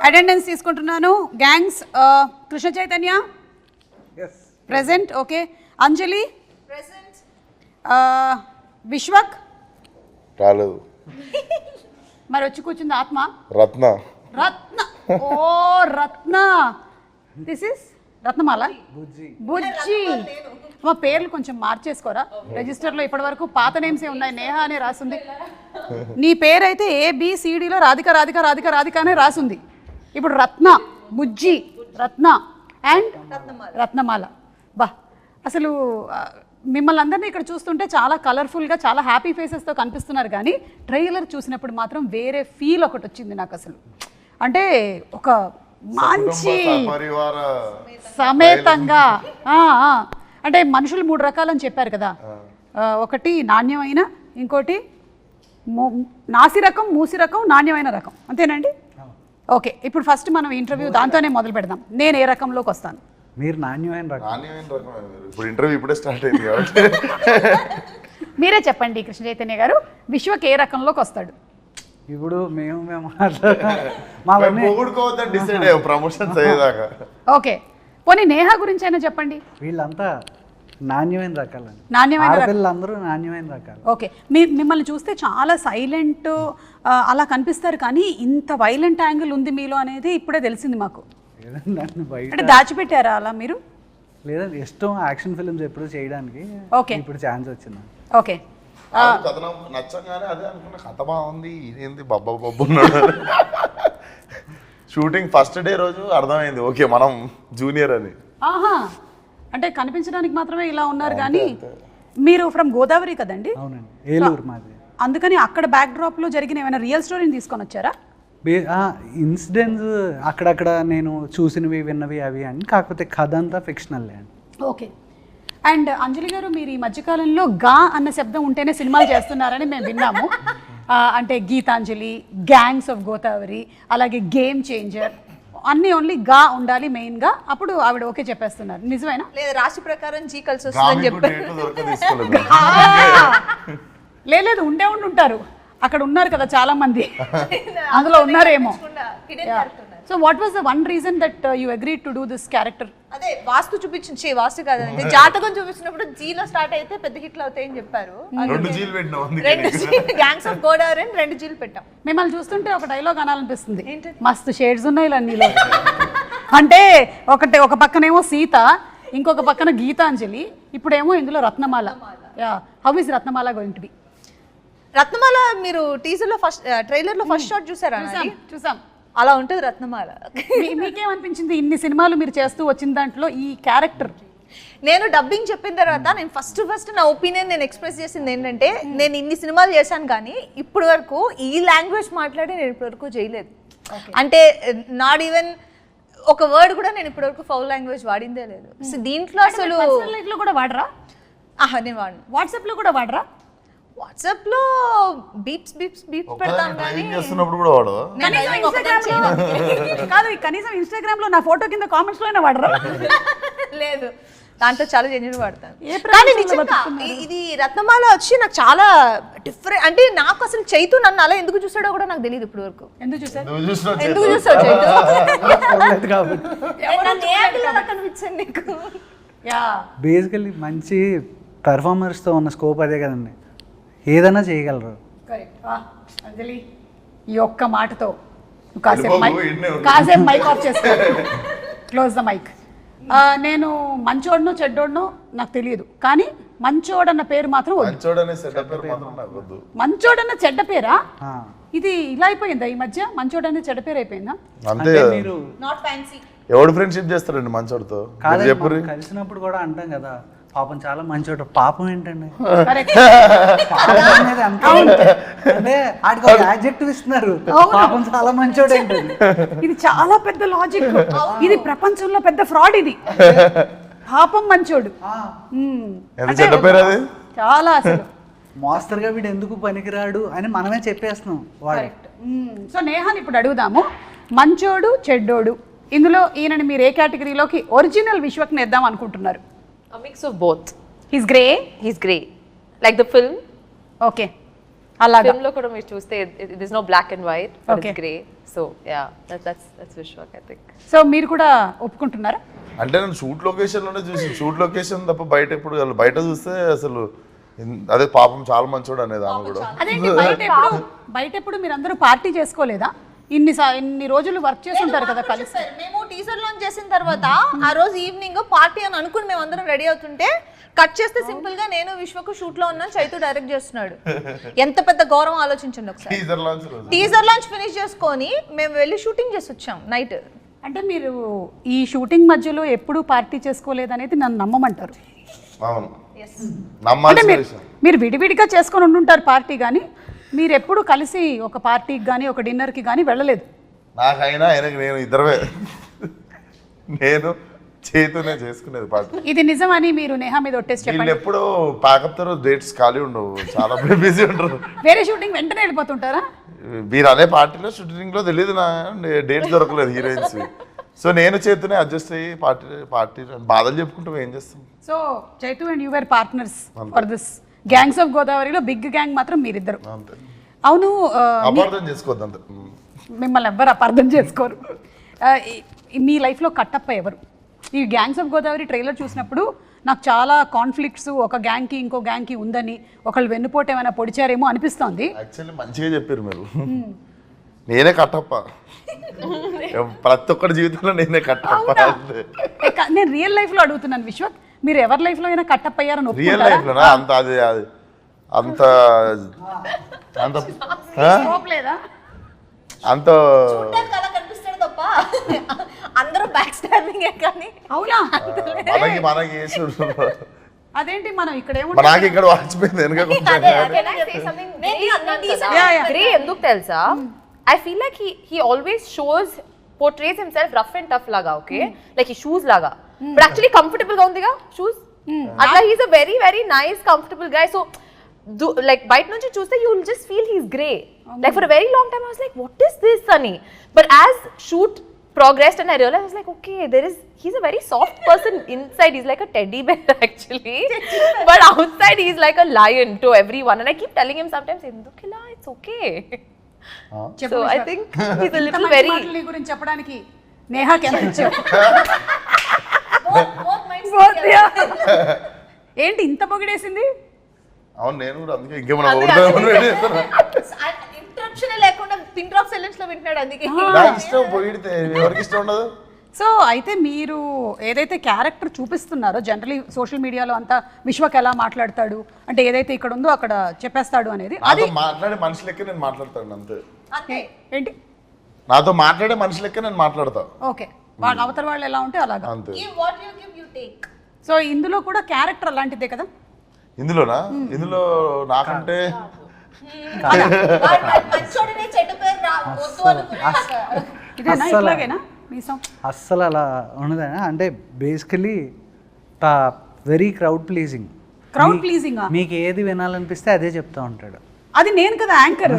Attendance తీసుకుంటున్నాను. Gangs Krishna Chaitanya present. Okay. Anjali present. Vishwak రాలేదు. మరి వచ్చి కూర్చుంది ఆత్మ. రత్న. రత్న. ఓ రత్న. This is Ratnamala. బుజ్జి. మా పేర్లు కొంచెం మార్చేసుకోరా రిజిస్టర్లో. ఇప్పటి వరకు పాత నేమ్సే ఉన్నాయి. నేహ అనే రాసుంది. నీ పేరైతే ABCDలో రాధిక రాధిక రాధిక రాధిక అనే రాసుంది. ఇప్పుడు రత్న, బుజ్జి, రత్న అండ్ రత్నమాల. బా అసలు మిమ్మల్ని అందరినీ ఇక్కడ చూస్తుంటే చాలా కలర్ఫుల్గా చాలా హ్యాపీ ఫేసెస్తో కనిపిస్తున్నారు. కానీ ట్రైలర్ చూసినప్పుడు మాత్రం వేరే ఫీల్ ఒకటి వచ్చింది నాకు. అసలు అంటే ఒక మంచి సమేతంగా అంటే మనుషులు 3 రకాలని చెప్పారు కదా. ఒకటి నాణ్యమైన, ఇంకోటి నాసి రకం, మూసి రకం, నాణ్యమైన రకం. అంతేనండి? ఓకే. ఇప్పుడు ఫస్ట్ మనం ఇంటర్వ్యూ దాంతోనే మొదలు పెడదాం. నేను ఏ రకంలోకి వస్తాను? మీరు నాణ్యమైన రకం. ఇప్పుడు ఇంటర్వ్యూ ఇప్పుడే స్టార్ట్ అయింది కాబట్టి మీరే చెప్పండి కృష్ణ చైతన్య గారు, విశ్వక్ ఏ రకంలోకి వస్తాడు? ఇప్పుడు మేము ప్రమోషన్స్ అయ్యేదాకా. ఓకే. పోనీ నేహ గురించి అయినా చెప్పండి. వీళ్ళంతా నాణ్యమైన రకాలండి. నాణ్యమైన పిల్లలందరూ నాణ్యమైన రకాలు. ఓకే. మిమ్మల్ని చూస్తే చాలా సైలెంట్ అలా కనిపిస్తారు, కానీ ఇంత వైలెంట్ యాంగిల్ ఉంది మీలో అనేది ఇప్పుడే తెలిసింది మాకు. అంటే దాచిపెట్టారా అలా మీరు? లేదండి, ఇష్టం యాక్షన్ ఫిల్మ్స్ ఎప్పుడు చేయడానికి. ఓకే. ఇప్పుడు ఛాన్స్ వచ్చింది. ఓకే. కథనం నచ్చంగానే అదే అనుకున్నా, కథ బాగుంది, ఇదేంది బబ్బా బబ్బు ఉన్నాడు. షూటింగ్ ఫస్ట్ డే రోజు అర్థమైంది ఓకే మనం జూనియర్ అని. ఆహా, అంటే కనిపించడానికి మాత్రమే ఇలా ఉన్నారు. కానీ మీరు ఫ్రమ్ గోదావరి కదండి? అవునండి, ఏలూరు మాది. అందుకని అక్కడ బ్యాక్ డ్రాప్ లో జరిగిన ఏమైనా రియల్ స్టోరీని తీసుకొని వచ్చారా? ఇన్సిడెంట్స్ అక్కడక్కడ నేను చూసినవి విన్నవి అవి అని, కాకపోతే కథ అంతా ఫిక్షనల్ అండి. ఓకే. అండ్ అంజలి గారు, మీరు ఈ మధ్యకాలంలో గా అన్న శబ్దం ఉంటేనే సినిమాలు చేస్తున్నారని మేము విన్నాము. అంటే గీతాంజలి, గ్యాంగ్స్ ఆఫ్ గోదావరి, అలాగే గేమ్ చేంజర్, అన్నీ ఓన్లీ గా ఉండాలి మెయిన్గా. అప్పుడు ఆవిడ ఓకే చెప్పేస్తున్నారు. నిజమేనా? లేదు, రాశి ప్రకారం జీ కలిసి వస్తుందని చెప్పారు. లేదు, ఉండే ఉంటారు. అక్కడ ఉన్నారు కదా చాలా మంది, అందులో ఉన్నారేమో. So what was the one reason that you agreed to do this character? అదే వాస్తు చూపించి వాస్తు కాదండి, జాతకం చూపించినప్పుడు జీలో స్టార్ట్ అయితే పెద్ద హిట్లు అవుతాయని చెప్పారు. 2 జీలు పెట్టినాం. గ్యాంగ్స్ ఆఫ్ గోదావరి అని 2 జీలు పెట్టాం. మిమ్మల్ని చూస్తుంటే ఒక డైలాగ్ అనాలనిపిస్తుంది. మస్తు షేడ్స్ ఉన్నాయి ఇలా నీలో. అంటే ఒక పక్కనేమో సీత, ఇంకొక పక్కన గీతాంజలి, ఇప్పుడేమో ఇందులో Ratnamala. How is Ratnamala going to be? Ratnamala మీరు టీజర్ లో ఫస్ట్ ట్రైలర్ లో ఫస్ట్ షాట్ చూసారా? చూసాం. అలా ఉంటుంది రత్నమాల. మీకేమనిపించింది ఇన్ని సినిమాలు మీరు చేస్తూ వచ్చిన దాంట్లో ఈ క్యారెక్టర్? నేను డబ్బింగ్ చెప్పిన తర్వాత నేను ఫస్ట్ నా ఒపీనియన్ నేను ఎక్స్ప్రెస్ చేసింది ఏంటంటే, నేను ఇన్ని సినిమాలు చేశాను కానీ ఇప్పటి వరకు ఈ లాంగ్వేజ్ మాట్లాడి నేను ఇప్పటి వరకు చేయలేదు. అంటే నాట్ ఈవెన్ ఒక వర్డ్ కూడా నేను ఇప్పటి వరకు ఫౌల్ లాంగ్వేజ్ వాడిందే లేదు. సో దీంట్లో అసలు లో కూడా వాడరా? నేను వాడిను. వాట్సాప్ లో కూడా వాడరా? వాట్సాప్ లో బీప్స్ పెడతాం కానీ చేస్తున్నప్పుడు కూడా వాడదా? కాదు, కనీసం ఇన్స్టాగ్రామ్ లో నా ఫోటో కింద కామెంట్స్ లోనే వాడరా? లేదు, దాంట్లో చాలా జెన్యూన్ వాడతాను. కానీ నిజంగా ఇది రత్నమాల వచ్చి నాకు చాలా డిఫరెంట్. అంటే నాకు అసలు చైతు నన్ను అలా ఎందుకు చూసాడో కూడా నాకు తెలియదు ఇప్పటి వరకు. ఎందుకు చూసాడు చైతు? కనిపించండి నీకు. బేసికల్లీ మంచి పెర్ఫార్మర్స్తో ఉన్న స్కోప్ అదే కదండి, ఏదైనా చేయగలరు. అంజలి, ఈ ఒక్క మాటతో కాసేపు మైక్ ఆఫ్ చేసుకో. Close the mic. నేను మంచోడనో చెడ్డోడనో నాకు తెలియదు, కానీ మంచోడన్న పేరు మాత్రం మంచోడన్న చెడ్డ పేరా? ఇది ఇలా అయిపోయిందా ఈ మధ్య? మంచోడన్న చెడ్డ పేరు అయిపోయిందా? అంతే. Not fancy. ఎవడు ఫ్రెండ్షిప్ చేస్తారండి మంచోడితో? కలిసినప్పుడు కూడా అంటాం కదా, పాపం చాలా మంచోడు. పాపం ఏంటండి? ఆడ్జెక్టివ్ ఇస్తున్నారు, పాపం చాలా మంచోడు ఏంటండి? ఇది చాలా పెద్ద లాజిక్. ఇది ప్రపంచంలో పెద్ద ఫ్రాడ్. ఇది పాపం మంచోడు చాలా అసలు మోస్తరుగా వీడు ఎందుకు పనికిరాడు అని మనమే చెప్పేస్తున్నాం. సో నేహాని ఇప్పుడు అడుగుదాము, మంచోడు చెడ్డోడు ఇందులో ఈయనని మీరు ఏ కేటగిరీలోకి ఒరిజినల్ విశ్వక్ని వేద్దాం అనుకుంటున్నారు? A mix of both. He's grey. He's grey. Like the film, okay అలాగా ఫిల్మ్ లో కూడా మీరు చూస్తే it is no black and white but Okay. It's grey so ya that's Vishwak I think so మీరు కూడా ఒప్పుకుంటున్నారా? అంటే నేను షూట్ లొకేషన్ లోనే చూసి షూట్ లొకేషన్ తప్ప బయట ఎప్పుడు వెళ్ళను. బయట చూస్తే అసలు అదే పాపం చాలా మంచోడు అనేది ఆమె కూడా. అదేంటి బయట ఎప్పుడు మీరు అందరూ పార్టీ చేసుకోలేదా? ఇన్ని రోజులు వర్క్ చేసి ఉంటారు కదా కలిసి. మేము టీజర్ లాంచ్ చేసిన తర్వాత ఆ రోజు ఈవినింగ్ పార్టీ అని అనుకుని మేము అందరం రెడీ అవుతుంటే కట్ చేస్తే సింపుల్ గా నేను విశ్వకు షూట్ లో ఉన్నాను, చైతు డైరెక్ట్ చేస్తున్నాడు. ఎంత పెద్ద గౌరవం ఆలోచించండి ఒకసారి. టీజర్ లాంచ్ రోజు టీజర్ లాంచ్ ఫినిష్ చేసుకొని మేము వెళ్ళి షూటింగ్ చేసి వచ్చాం నైట్. అంటే మీరు ఈ షూటింగ్ మధ్యలో ఎప్పుడు పార్టీ చేసుకోలేదనేది నన్ను నమ్మమంటారు. అవును అంటే నమ్మాల్సిన విషయం. మీరు విడివిడిగా చేసుకొని ఉండుంటారు పార్టీ, కానీ మీరు ఎప్పుడు కలిసి ఒక పార్టీకి కానీ ఒక డిన్నర్కి కానీ వెళ్ళలేదు. నాకైనా ఆయనకి నేను ఇద్దరమే నేను చేతునే చేసుకునేది పార్టీ. ఇది నిజమని మీరు నేహా మీద ఒట్టేసి వీళ్ళు చెప్పండి. ఎప్పుడు ప్యాకప్ తర్వాత డేట్స్ ఖాళీ ఉండవు, చాలా బిజీ ఉంటారు. వేరే షూటింగ్ వెంటనే వెళ్ళిపోతుంటారా? మీరు అనే పార్టీలో షూటింగ్ లో తెలియదు నా డేట్స్ దొరకలేదు హీరోయిన్స్. సో నేను చేతునే అడ్జస్ట్ అయ్యి పార్టీ బాధలు చెప్పుకుంటూ ఏం చేస్తాం. So Chaitu and you were partners for this gangs of గోదావరిలో బిగ్ గ్యాంగ్ మాత్రం మీరిద్దరు. అంతే, అవును, అపార్థం చేసుకోవద్దు అంతే. మిమ్మల్ని ఎవ్వరు అపార్థం చేసుకోరు. మీ లైఫ్లో కట్టప్ప ఎవరు? ఈ గ్యాంగ్స్ ఆఫ్ గోదావరి ట్రైలర్ చూసినప్పుడు నాకు చాలా కాన్ఫ్లిక్ట్స్ ఒక గ్యాంగ్కి ఇంకో గ్యాంగ్కి ఉందని, ఒకళ్ళు వెన్నుపోటు ఏమైనా పొడిచారేమో అనిపిస్తోంది. యాక్చువల్లీ మంచిగా చెప్పారు మీరు. నేనే కట్టప్ప, ప్రతి ఒక్కరి జీవితంలో నేనే కట్టప్ప. నేను రియల్ లైఫ్లో అడుగుతున్నాను విశ్వక్, మీరు ఎవరి లైఫ్లో అయినా కట్టప్ప అయ్యారని రియల్ ఒప్పుకుంటారా? లైఫ్ లోనా? అంత అది అంత అంత Scope లేదా? అంత అలా కనిపిస్తాడు తప్ప అందరూ బ్యాక్ స్టాండింగే కానీ. అవునా? మనకి వేసుడు. అదేంటి మనం ఇక్కడ నాకు ఇక్కడ వాచిపోయింది వెనక కొంచెం. Can I say something Yeah, yeah. Grey ఎందుకు తెలుసా? I feel like he always portrays himself rough and tough laga, okay? Like he shoes laga. But actually comfortable ga undiga shoes. Atla he's a very very nice comfortable guy. So like bite nunchi chuste you will just feel he's grey. Like for a very long time I was like what is this Sunny? But as shoot progressed and I realized I was like okay, he's a very soft person inside. He's like a teddy bear actually. But outside he's like a lion to everyone, and I keep telling him sometimes endukila it's okay. So I think he's a little very నీ గురించి చెప్పడానికి నేహాకి ఎంత ఇచ్చావు? ఏంటి ఇంత పొగిడేసింది? అవును నేను కూడా అందుకే ఇంకేమన్నా ఇంటరప్షన్ లేకుండా పిన్ డ్రాప్ సైలెన్స్ లో వింటున్నాడు అందుకే. నాకు ఇష్టం పొగిడితే ఎవరికి ఇష్టం ఉండదు. సో అయితే మీరు ఏదైతే క్యారెక్టర్ చూపిస్తున్నారో జనరలీ సోషల్ మీడియాలో అంతా విశ్వక్ ఎలా మాట్లాడతాడు అంటే ఏదైతే ఇక్కడ ఉందో అక్కడ చెప్పేస్తాడు అనేది అది నాతో మాట్లాడే మనిషి లెక్క నేను మాట్లాడతాను అంతే. అంతే. ఏంటి? నాతో మాట్లాడే మనిషి లెక్క నేను మాట్లాడతా ఓకే, వాళ్ళ అవతల వాళ్ళు ఎలా ఉంటే అలాగా. అంతే. What you give you take. So ఇందులో కూడా క్యారెక్టర్ అలాంటిదే కదా? ఇందులోనా? ఇందులో నాకంటే మంచోడనే చెడ్డ పేరు వద్దు అనుకున్నాక. ఇదేనా ఇట్లాగేనా మీసం? అస్సలు అలా ఉండదు. అంటే basically very crowd pleasing. Crowd pleasing మీకు ఏది వినాలనిపిస్తే అదే చెప్తా ఉంటాడు. అది నేను కదా anchor.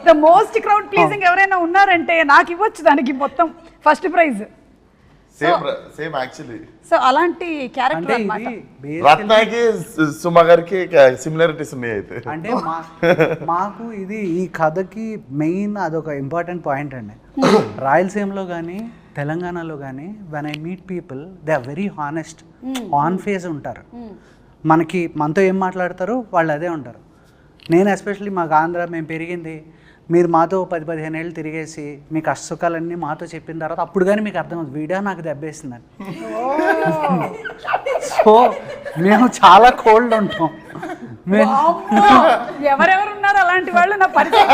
The most crowd pleasing ఎవరైనా ఉన్నారంటే నాకు ఇవ్వచ్చు దానికి మొత్తం first prize. Same actually. So అలాంటి అంటే క్యారెక్టర్ అన్నమాట. ఇది రత్నాకి సుమ గారికి సిమిలారిటీస్ ఉన్నాయి అయితే. అంటే మాకు ఇది ఈ కథకి మెయిన్ అదొక ఇంపార్టెంట్ పాయింట్ అండి. రాయలసీమలో కానీ తెలంగాణలో కానీ when I meet people they are very honest, on face ఉంటారు. మనతో ఏం మాట్లాడతారు వాళ్ళు అదే ఉంటారు. నేను ఎస్పెషల్లీ మాకు ఆంధ్ర మేము పెరిగింది, మీరు మాతో 10-15 ఏళ్ళు తిరిగేసి మీ కష్టసుఖాలన్నీ మాతో చెప్పిన తర్వాత అప్పుడు కానీ మీకు అర్థమవుతుంది వీడియో నాకు దెబ్బేసిందని. సో మేము చాలా కోల్డ్ ఉంటాం. ఎవరెవరు ఉన్నారు అలాంటి వాళ్ళు నా పరిచయం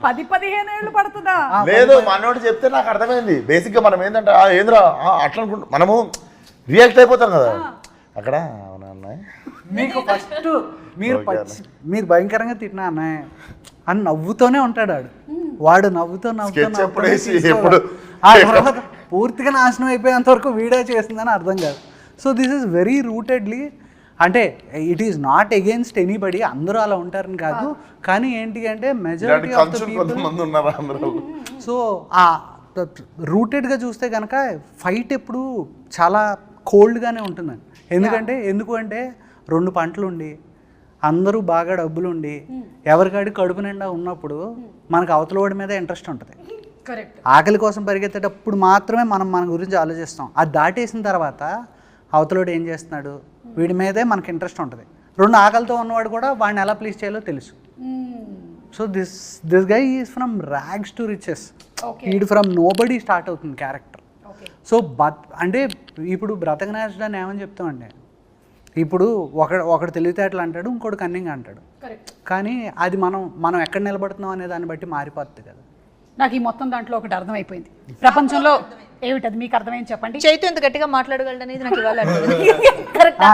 10-15 ఏళ్ళు పడుతుందా? లేదు మనోడు చెప్తే నాకు అర్థమైంది. బేసిక్ గా మనం ఏంటంటే ఏంద్రా అట్లా అనుకుంటా మనము రియాక్ట్ అయిపోతాం కదా అక్కడ. అవునా అన్నయ్య మీకు ఫస్ట్ మీరు భయంకరంగా తిట్టినా అన్నయ్య అని నవ్వుతూనే ఉంటాడు వాడు నవ్వుతూ Sketch ఎప్పుడు వేసి, తీసుకోడు. ఆ తర్వాత పూర్తిగా నాశనం అయిపోయేంత వరకు వీడియో చేసిందని అర్థం కాదు. సో దిస్ ఈస్ వెరీ రూటెడ్లీ, అంటే it is not against anybody, అందరూ అలా ఉంటారని కాదు, కానీ ఏంటి అంటే మెజారిటీ ఆఫ్ ద పీపుల్. కొంతమంది ఉన్నారు అందరూ. సో ఆ రూటెడ్గా చూస్తే కనుక ఫైట్ ఎప్పుడు చాలా కోల్డ్గానే ఉంటుందండి. ఎందుకు అంటే 2 పంటలు ఉండి అందరూ బాగా డబ్బులు ఉండి ఎవరికాడి కడుపు నిండా ఉన్నప్పుడు మనకు అవతల వాడి మీద ఇంట్రెస్ట్ ఉంటుంది. కరెక్ట్. ఆకలి కోసం పరిగెత్తేటప్పుడు మాత్రమే మనం మన గురించి ఆలోచిస్తాం. అది దాటేసిన తర్వాత అవతలోడు ఏం చేస్తున్నాడు వీడి మీదే మనకి ఇంట్రెస్ట్ ఉంటుంది. 2 ఆకలితో ఉన్నవాడు కూడా వాడిని ఎలా ప్లీజ్ చేయాలో తెలుసు. So this guy is from rags to riches. ఈడు ఫ్రమ్ నోబడీ స్టార్ట్ అవుతుంది క్యారెక్టర్. సో అంటే ఇప్పుడు బ్రతకనేసడాన్ని ఏమని చెప్తామండి, ఇప్పుడు ఒకడు తెలివితేటలు అంటాడు, ఇంకోటి కన్నింగ్ అంటాడు. కానీ అది మనం ఎక్కడ నిలబడుతున్నాం అనే దాన్ని బట్టి మారిపోతుంది కదా. నాకు ఈ మొత్తం దాంట్లో ఒకటి అర్థమైపోయింది. ప్రపంచంలో ఏమిటది మీకు అర్థమైంది చెప్పండి. చైతు ఎంత గట్టిగా మాట్లాడగలడు అనేది నాకు ఇవాళ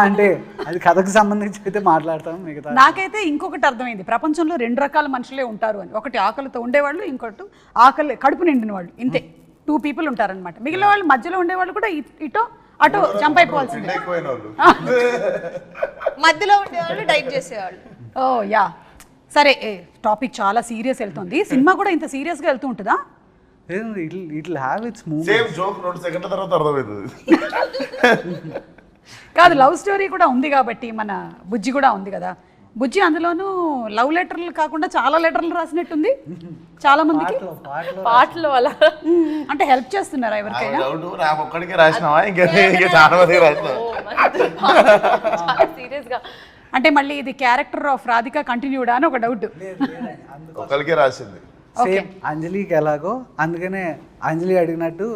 అంటే అది కథకు సంబంధించి అయితే మాట్లాడతాం. మిగతా నాకైతే ఇంకొకటి అర్థమైంది. ప్రపంచంలో 2 రకాల మనుషులే ఉంటారు అని. ఒకటి ఆకలితో ఉండేవాళ్ళు, ఇంకోటి ఆకలి కడుపు నిండిన వాళ్ళు. ఇంతే 2 people ఉంటారనమాట. మిగిలిన వాళ్ళు మధ్యలో ఉండేవాళ్ళు కూడా ఇటో అటో జంప్ అయిపోవాల్సిందే. మధ్యలో ఉండేవాళ్ళు డైట్ చేసేవాళ్ళు. ఓ యా సరే, టాపిక్ చాలా సీరియస్ వెళ్తుంది. సినిమా కూడా ఇంత సీరియస్గా వెళ్తూ ఉంటుందా? It have it's move. Same joke 2 సెకండ్ల తర్వాత అర్థమవుతుంది. కాదు, లవ్ స్టోరీ కూడా ఉంది కాబట్టి మన బుజ్జి కూడా ఉంది కదా. బుజ్జి అందులోనూ లవ్ లెటర్లు కాకుండా చాలా లెటర్లు రాసినట్టుంది చాలా మందికి. పాటలు అలా అంటే హెల్ప్ చేస్తున్నారా ఎవరికైనా? ఒక్కడికే రాసినావా ఇంకా చాలా మందికి రాసినావా? సీరియస్ గా అంటే మళ్ళీ ఇది క్యారెక్టర్ ఆఫ్ రాధిక కంటిన్యూడా అని ఒక డౌట్. ఒకరికే రాసింది. సేమ్ అంజలికి ఎలాగో, అందుకనే అంజలి అడిగినట్టు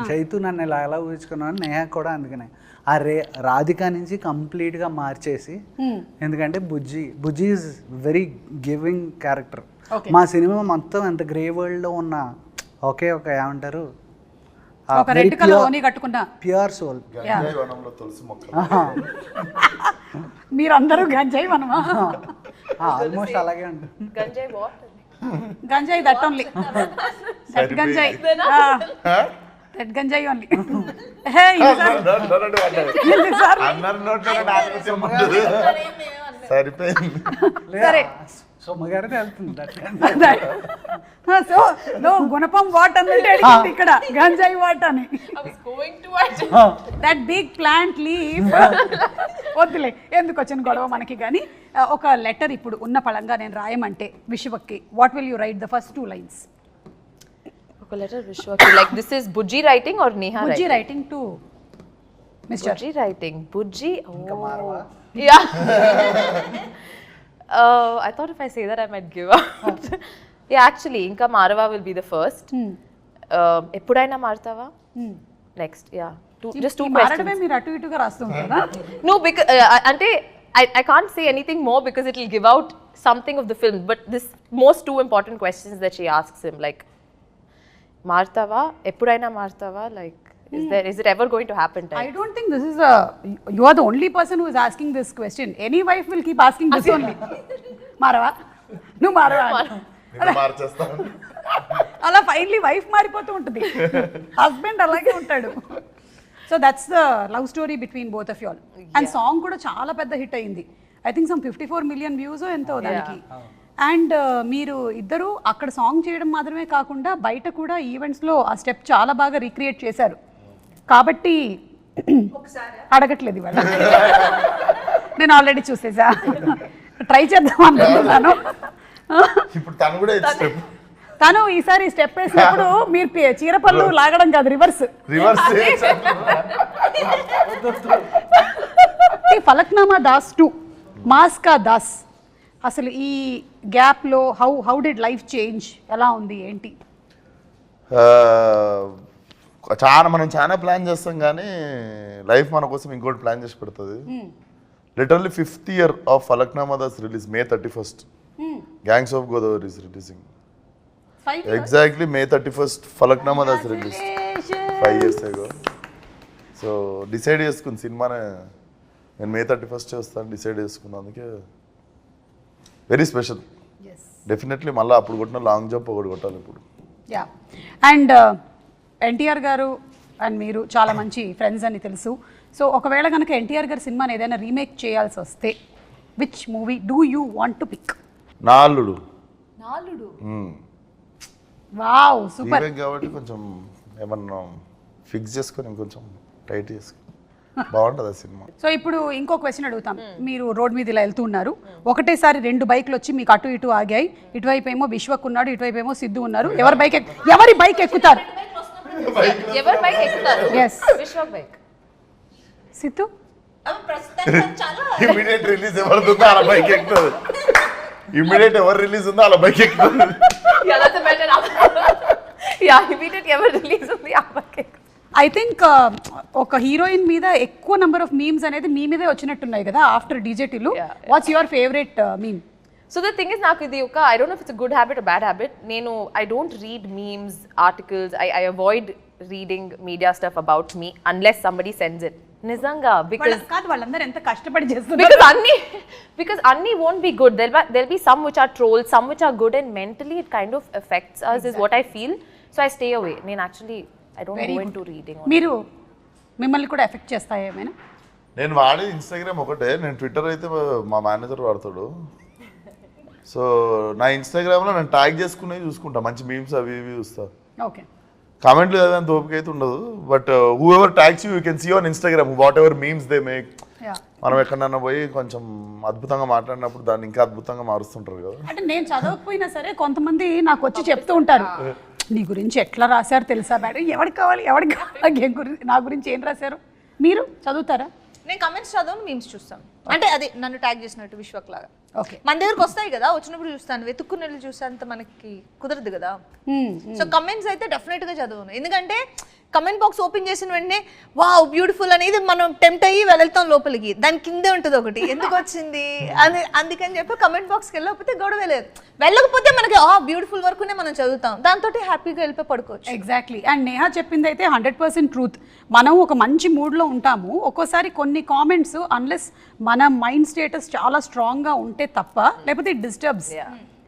చైతు నన్ను ఎలా ఊహించుకున్నాను, నేహ కూడా అందుకనే ఆ రాధిక నుంచి కంప్లీట్గా మార్చేసి. ఎందుకంటే బుజ్జి ఈజ్ వెరీ గివింగ్ క్యారెక్టర్. మా సినిమా మొత్తం ఎంత గ్రే వరల్డ్లో ఉన్న ఒకే ఒక ఏమంటారు ఒక రెడ్ కలర్ ఓని కట్టుకున్నా ప్యూర్ సోల్. మీరందరూ గంజాయి మనమా? ఆల్మోస్ట్ అలాగే ఉంటుంది. గంజాయి వాట్ గంజాయి దట్ ఓన్లీ దట్ గంజాయి దట్ గంజాయి ఓన్లీ. సరిపోయింది. సరే సొమ్మగారిని వెళ్తుంది. సో నో గుణపం వాట్ అన్నట్టు అడిగింది ఇక్కడ గంజాయి వాట్ అని. దట్ బిగ్ ప్లాంట్ లీఫ్ వద్దులే, ఎందుకు వచ్చిన గొడవ మనకి. కానీ ఒక లెటర్ ఇప్పుడు ఉన్న పళంగా నేను రాయమంటే విశ్వక్కి, what will you write the first 2 lines? ఒక లెటర్ విశ్వకి. Like this is Bujji writing or Neha writing? Bujji writing to mister Bujji writing. Bujji. Yeah. I thought if I say that I might give out. Yeah, actually, Inka Marava will be the first. Eppudaina Martava? Next, yeah. Just 2 questions. మీరు అటు ఇటుగా రాస్తుంటారా? No, because ante I can't say anything more because it will give out something of the film. But this most 2 important questions that she asks him, like Martava, Eppudaina Martava, like is it ever going to happen? I don't think this is you are the only person who is asking this question. Any wife will keep asking this only. మారవా నువ్వు మారవా అలా finally wife మారిపోతూ ఉంటుంది, husband అలాగే ఉంటాడు. So that's the love story between both of you all. And song కూడా చాలా పెద్ద hit అయింది. I think some 54 million views ఎంతో దానికి. అండ్ మీరు ఇద్దరు అక్కడ సాంగ్ చేయడం మాత్రమే కాకుండా బయట కూడా ఈవెంట్స్లో ఆ స్టెప్ చాలా బాగా రీక్రియేట్ చేశారు. కాబట్టి అడగట్లేదు ఇవాళ, నేను ఆల్రెడీ చూసేసా, ట్రై చేద్దాం అనుకుంటున్నాను. ఇప్పుడు తను కూడా తను ఈసారి స్టెప్ వేసినప్పుడు మీరు చీరపళ్ళు లాగడం కాదు, రివర్స్. ఫలక్నామా దాస్ 2 మాస్కా దాస్, అసలు ఈ గ్యాప్లో హౌ డిడ్ లైఫ్ చేంజ్, ఎలా ఉంది ఏంటి? మనం చాలా ప్లాన్ చేస్తాం కానీ లైఫ్ మన కోసం ఇంకోటి ప్లాన్ చేసి పెడుతుంది. Literally 5th year of Falaknuma Das release May 31st. Gangs of Godavari is releasing exactly May 31st. Falaknuma Das release 5 years ago. So decide చేసుకుని సినిమానే నేను May 31st చేస్తాను డిసైడ్ చేసుకున్నాను. అందుకే వెరీ స్పెషల్. డెఫినెట్లీ మళ్ళీ అప్పుడు కొట్టిన లాంగ్ జంప్ ఒకటి కొట్టాలి ఇప్పుడు. యా, అండ్ ఎన్టీఆర్ గారు అండ్ మీరు చాలా మంచి ఫ్రెండ్స్ అని తెలుసు. సో ఒకవేళ కనుక ఎన్టీఆర్ గారి సినిమాని ఏదైనా రీమేక్ చేయాల్సి వస్తే which movie do you want to pick? నాలుడు. Wow, super. కాబట్టి కొంచెం ఏమన్నా ఫిక్స్ చేసుకొని ఇంకొంచెం టైట్ చేసుకొని బాగుంటుంది ఆ సినిమా. సో ఇప్పుడు ఇంకో క్వశ్చన్ అడుగుతాం. మీరు రోడ్ మీద ఇలా వెళ్తూ ఉన్నారు, ఒకటేసారి 2 బైక్లు వచ్చి మీకు అటు ఇటు ఆగాయి. ఇటువైపు ఏమో విశ్వక్ ఉన్నాడు, ఇటువైపు ఏమో సిద్ధు ఉన్నారు. ఎవరి బైక్ ఎక్కుతారు? ఎవరు బైక్ ఎక్కుతారు? Yes. Vishwak bike. Siddhu immediate release ఎవరిదో అలా బైక్ ఎక్కుతుంది. ఇమీడియట్ ఎవరు రిలీజ్ ఉందో అలా బైక్ ఎక్కుతుంది. Yeah, that's a better answer. Yeah, immediate ఎవరు రిలీజ్ ఉంది ఆ బైక్ ఎక్కుతారు. ఐ థింక్ ఒక హీరోయిన్ మీద ఎక్కువ నెంబర్ ఆఫ్ మీమ్స్ అనేది మీ మీదే వచ్చినట్టున్నాయి కదా ఆఫ్టర్ డీజేటీలు. What's your favourite meme? So the thing is, నాకు ఇది ఒక I don't know if it's a good habit or bad habit. నేను I don't read memes, articles. I avoid reading media stuff about me unless somebody sends it. నిజంగా because కాదు, వాళ్ళందరూ ఎంత కష్టపడి చేస్తున్నారు. because అన్ని won't be good. There'll be some which are trolls, some which are good, and mentally it kind of affects us is what I feel. So I stay away. నేను actually I don't go into reading. మీరు మిమ్మల్ని కూడా effect చేస్తాయి ఏమైనా? నేను వాడేది Instagram ఒకటే. నేను ట్విట్టర్ అయితే మా మేనేజర్ వాడతాడు. సో నా ఇన్స్టాగ్రామ్లో నేను ట్యాగ్ చేసుకునే చూసుకుంటా, మంచి మీమ్స్ అవి ఇవి చూస్తా. ఓకే. కామెంట్లు చదివేంత ఓపిక అయితే ఉండదు, but whoever tags you can see on Instagram whatever memes they make. మనం ఎక్కడన్నా పోయి కొంచెం అద్భుతంగా మాట్లాడినప్పుడు దాన్ని ఇంకా అద్భుతంగా మారుస్తుంటారు కదా. అంటే నేను చదవకపోయినా సరే కొంతమంది నాకు వచ్చి చెప్తూ ఉంటారు, నీ గురించి ఎట్లా రాశారు తెలుసా మేడం, ఎవరికి కావాలి నా గురించి ఏం రాశారు. మీరు చదువుతారా? నేను కమెంట్స్ చదవను, మీమ్స్ చూస్తాను. అంటే అది నన్ను ట్యాగ్ చేసినట్టు విశ్వక్ లాగా. ఓకే. మన దగ్గరకు వస్తాయి కదా, వచ్చినప్పుడు చూస్తాను. వెతుక్కుని చూసేంత మనకి కుదరదు కదా. సో కమెంట్స్ అయితే డెఫినెట్ గా చదవను, ఎందుకంటే కమెంట్ బాక్స్ ఓపెన్ చేసిన వెంటనే వావ్ బ్యూటిఫుల్ అనేది మనం టెంప్ట్ అయ్యి వెళ్తాం లోపలికి, దాని కిందే ఉంటుంది ఒకటి ఎందుకు వచ్చింది అని. అందుకని చెప్పి కమెంట్ బాక్స్కి వెళ్ళకపోతే గొడవ లేదు, వెళ్ళకపోతే మనకి బ్యూటిఫుల్ వరకునే మనం చదువుతాం, దాంతో హ్యాపీగా వెళ్ళిపోయి పడుకోవచ్చు. ఎగ్జాక్ట్లీ. అండ్ నేహా చెప్పింది అయితే 100% ట్రూత్. మనం ఒక మంచి మూడ్లో ఉంటాము, ఒక్కోసారి కొన్ని కామెంట్స్ అన్లెస్ మన మైండ్ స్టేటస్ చాలా స్ట్రాంగ్గా ఉంటే తప్ప, లేకపోతే it disturbs.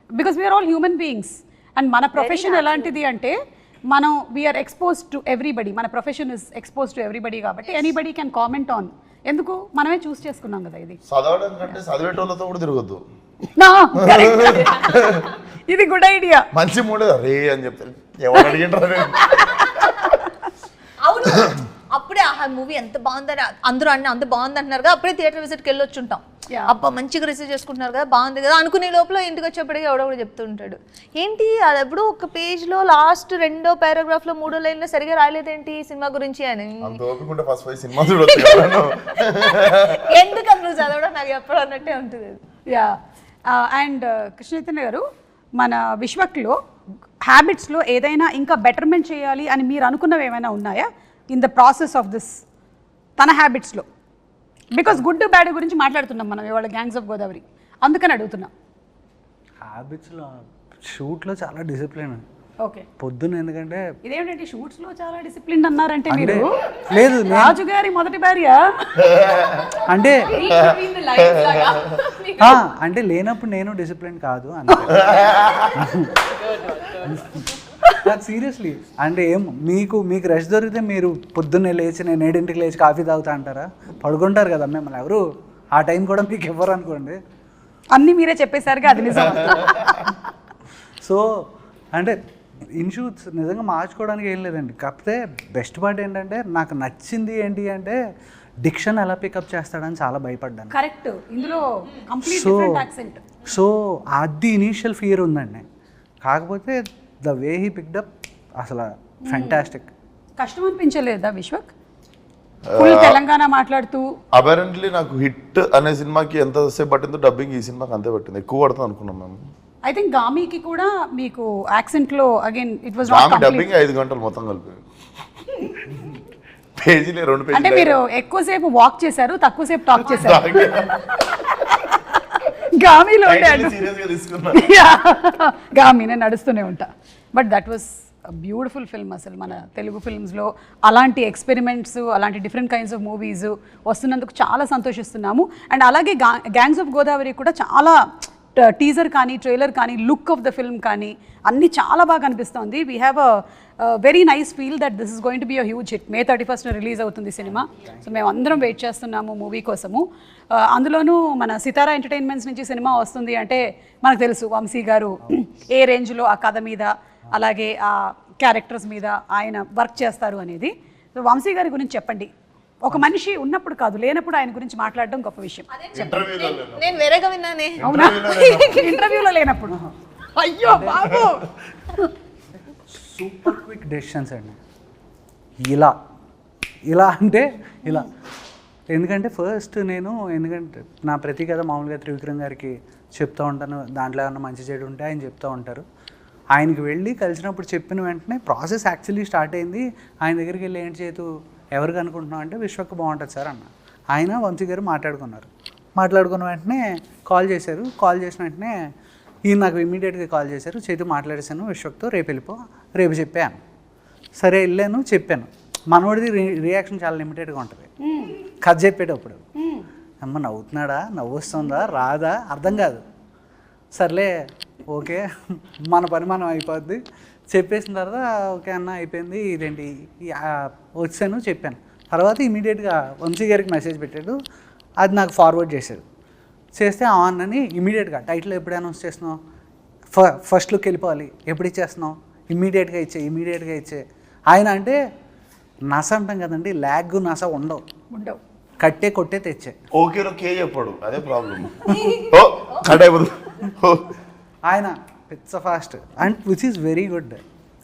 Because we are all human beings. And మన ప్రొఫెషన్ ఎలాంటిది అంటే మనం వీఆర్ ఎక్స్పోజ్ టు ఎవ్రీబడి, మన profession is expose to everybody కాబట్టి ఎనీబడి క్యాన్ కామెంట్ ఆన్. ఎందుకు మనమే చూస్ చేసుకున్నాం కదా ఇది. చదవడం కంటే చదివేటోళ్ళతో కూడా తిరగద్దు. ఇది గుడ్ ఐడియా. మంచి మూడే రే అని చెప్తారు, ఎవరు అడిగింటారు. అవును, అప్పుడే ఆ మూవీ ఎంత బాగుందని అందరూ అంత బాగుంది అంటున్నారు కదా, అప్పుడే థియేటర్ విజిట్కి వెళ్ళొచ్చు ఉంటాం. అబ్బా మంచిగా రిసీవ్ చేసుకుంటున్నారు కదా, బాగుంది కదా అనుకునే లోపల ఇంటికి వచ్చేప్పటికి ఎవడో చెప్తుంటాడు, ఏంటి అది ఎప్పుడు ఒక పేజ్లో లాస్ట్ 2వ పారాగ్రాఫ్లో 3వ లైన్లో సరిగా రాలేదేంటి సినిమా గురించి అని. ఎందుకు అప్పుడు చదవడం నాకు ఎప్పుడు అన్నట్టే ఉంటుంది. యా. అండ్ కృష్ణ చైతన్య గారు, మన విశ్వక్లో హ్యాబిట్స్లో ఏదైనా ఇంకా బెటర్మెంట్ చేయాలి అని మీరు అనుకున్నవి ఏమైనా ఉన్నాయా in the process of this తన హ్యాబిట్స్లో? బికాస్ గుడ్ బ్యాడ్ గురించి మాట్లాడుతున్నాం మనం ఇవాళ గ్యాంగ్స్ ఆఫ్ గోదావరి, అందుకని అడుగుతున్నాం. హ్యాబిట్స్లో షూట్లో చాలా డిసిప్లిన్. ఓకే. పొద్దున్న ఎందుకంటే ఇదేమిటంటే షూట్స్లో చాలా డిసిప్లిన్ అన్నారంటే మీరు లేదు రాజు గారి మొదటి భార్య అంటే అంటే లేనప్పుడు నేను డిసిప్లిన్ కాదు నాకు సీరియస్లీ. అంటే ఏం మీకు రెస్ట్ దొరికితే మీరు పొద్దున్నే లేచి నేను 7ంటికి లేచి కాఫీ తాగుతా అంటారా? పడుకుంటారు కదా మిమ్మల్ని ఎవరు ఆ టైం కూడా మీకు ఇవ్వరు అనుకోండి. అన్నీ మీరే చెప్పేశారుగా, అది నిజం. సో అంటే ఇన్షూట్స్ నిజంగా మార్చుకోవడానికి ఏం లేదండి. కాకపోతే బెస్ట్ పార్ట్ ఏంటంటే నాకు నచ్చింది ఏంటి అంటే డిక్షన్ ఎలా పికప్ చేస్తాడని చాలా భయపడ్డాను. కరెక్ట్. ఇందులో కంప్లీట్ డిఫరెంట్ యాక్సెంట్. సో అది ఇనీషియల్ ఫియర్ ఉందండి. కాకపోతే the way he picked up అసలు ఫ్యాంటాస్టిక్. కష్టం అనిపించలేదా విశ్వక్ ఫుల్ తెలంగాణ మాట్లాడుతూ? అపరెంట్లీ నాకు హిట్ అనే సినిమాకి ఎంతసేపు పట్టిందో డబ్బింగ్ ఈ సినిమాకి అంతే పట్టింది, ఎక్కువ పడుతుంది అనుకున్నాం మేము. ఐ థింక్ గామికి కూడా మీకు యాక్సెంట్ లో again it was not complete. Dubbing 5 గంటలు మొత్తం కలిపి పేజీలే 2 పేజీలు. అంటే మీరు ఎక్కువసేపు వాక్ చేశారు, తక్కువసేపు టాక్ చేశారు. గామిలో గామి నేను నడుస్తూనే ఉంటా. But that was beautiful film. అసలు మన తెలుగు ఫిల్మ్స్లో అలాంటి ఎక్స్పెరిమెంట్స్, అలాంటి డిఫరెంట్ కైండ్స్ ఆఫ్ మూవీస్ వస్తున్నందుకు చాలా సంతోషిస్తున్నాము. అండ్ అలాగే గ్యాంగ్స్ ఆఫ్ గోదావరి కూడా చాలా టీజర్ కానీ ట్రైలర్ కానీ లుక్ ఆఫ్ ద ఫిల్మ్ కానీ అన్నీ చాలా బాగా అనిపిస్తుంది. We have a very nice feel that this is going to be a huge hit. May 31st release అవుతుంది సినిమా. సో మేము అందరం వెయిట్ చేస్తున్నాము మూవీ కోసము. అందులోనూ మన సితారా ఎంటర్టైన్మెంట్స్ నుంచి సినిమా వస్తుంది అంటే మనకు తెలుసు వంశీ గారు ఏ రేంజ్లో ఆ కథ మీద అలాగే ఆ క్యారెక్టర్స్ మీద ఆయన వర్క్ చేస్తారు అనేది. సో వంశీ గారి గురించి చెప్పండి. ఒక మనిషి ఉన్నప్పుడు కాదు, లేనప్పుడు ఆయన గురించి మాట్లాడడం గొప్ప విషయం. నేను వేరేగా విన్నానే. అవునా? ఇంటర్వ్యూలో లేనప్పుడు. అయ్యో బాబు. సూపర్ క్విక్ డెసిషన్స్ అండి. ఇలా అంటే ఇలా. ఎందుకంటే ఎందుకంటే నా ప్రతి కథ మామూలుగా త్రివిక్రమ్ గారికి చెప్తూ ఉంటాను, దాంట్లో ఏమన్నా మంచి చెడు ఉంటే ఆయన చెప్తూ ఉంటారు. ఆయనకి వెళ్ళి కలిసినప్పుడు చెప్పిన వెంటనే ప్రాసెస్ యాక్చువల్లీ స్టార్ట్ అయింది. ఆయన దగ్గరికి వెళ్ళి ఏంటి చేతు ఎవరికి అనుకుంటున్నాం అంటే విశ్వక్ బాగుంటుంది సార్ అన్న. ఆయన వంశీ గారు మాట్లాడుకున్న వెంటనే కాల్ చేశారు. కాల్ చేసిన వెంటనే ఈయన నాకు ఇమీడియట్గా కాల్ చేశారు, చేతు మాట్లాడేశాను విశ్వక్తో, రేపు చెప్పాను. సరే వెళ్ళాను, చెప్పాను. మనోడిది రియాక్షన్ చాలా లిమిటెడ్గా ఉంటుంది కథ చెప్పేటప్పుడు. అమ్మ నవ్వుతున్నాడా, నవ్వు వస్తుందా, రాదా అర్థం కాదు. సర్లే ఓకే మన పని మనం అయిపోద్ది చెప్పేసిన తర్వాత ఓకే అన్న అయిపోయింది, ఇదేంటి వచ్చాను చెప్పాను. తర్వాత ఇమీడియట్గా వంశీ గారికి మెసేజ్ పెట్టాడు, అది నాకు ఫార్వర్డ్ చేశాడు. చేస్తే అన్నని ఇమీడియట్గా టైటిల్ ఎప్పుడు అనౌన్స్ చేస్తున్నావు, ఫస్ట్ లుక్ వెళ్ళిపోవాలి, ఎప్పుడు ఇచ్చేస్తున్నావు, ఇమీడియట్గా ఇచ్చే. ఆయన అంటే నస అంటాం కదండి, ల్యాగ్ నస ఉండవు, కట్టే కొట్టే తెచ్చే. ఓకేలో కే చెప్పాడు, అదే ప్రాబ్లం. ఓ కట్ అయిపోతుంది. ఆయన పిచ్చ fast and which is very good.